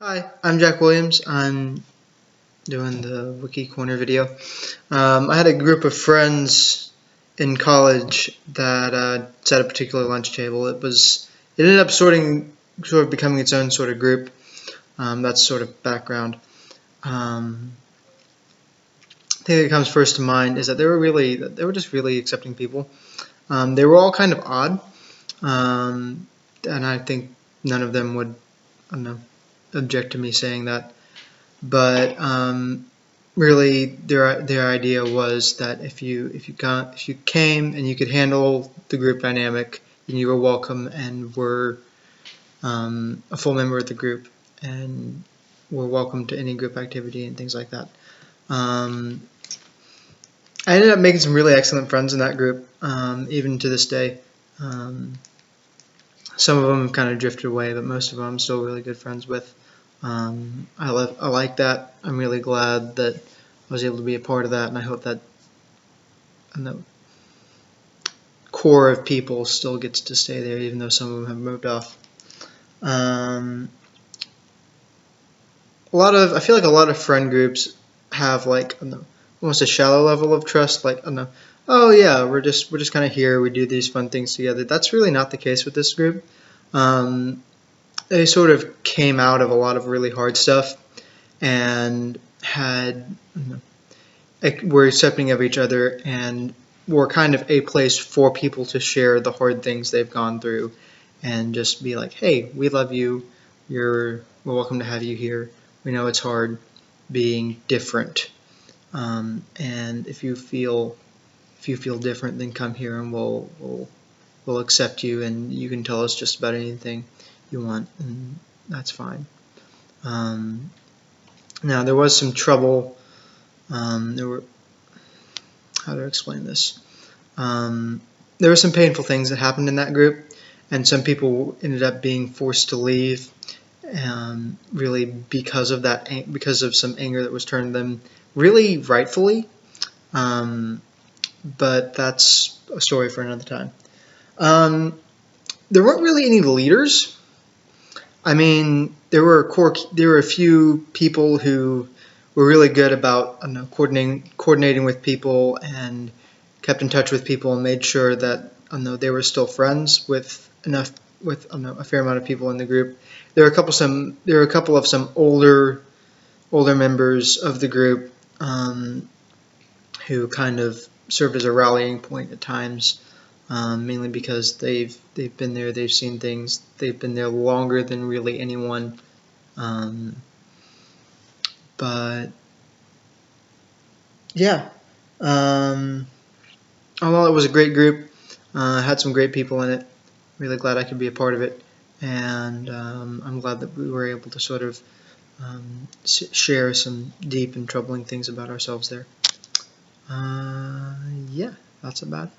Hi, I'm Jack Williams. I'm doing the Wiki Corner video. I had a group of friends in college that set a particular lunch table. It ended up sort of becoming its own sort of group. That's sort of background. The thing that comes first to mind is that they were just really accepting people. They were all kind of odd, and I think none of them would, I don't know, object to me saying that. But really, their idea was that if you came and you could handle the group dynamic, then you were welcome and were a full member of the group and were welcome to any group activity and things like that. I ended up making some really excellent friends in that group, even to this day. Some of them kind of drifted away, but most of them I'm still really good friends with. I like that. I'm really glad that I was able to be a part of that, and I hope that the core of people still gets to stay there, even though some of them have moved off. I feel like a lot of friend groups have like almost a shallow level of trust. Like, oh yeah, we're just kind of here. We do these fun things together. That's really not the case with this group. They sort of came out of a lot of really hard stuff and were accepting of each other and were kind of a place for people to share the hard things they've gone through and just be like, hey, we love you. We're welcome to have you here. We know it's hard being different. And if you feel different, then come here and we'll accept you, and you can tell us just about anything you want, and that's fine. Now there was some trouble. How to explain this? There were some painful things that happened in that group, and some people ended up being forced to leave, really because of some anger that was turned to them, really rightfully. But that's a story for another time. There weren't really any leaders. I mean, there were a few people who were really good about coordinating with people and kept in touch with people and made sure that they were still friends with a fair amount of people in the group. There were a couple of some older members of the group who kind of served as a rallying point at times. Mainly because they've been there, they've seen things, they've been there longer than really anyone. But yeah, although it was a great group, had some great people in it. Really glad I could be a part of it, and I'm glad that we were able to sort of share some deep and troubling things about ourselves there. Yeah, that's about it.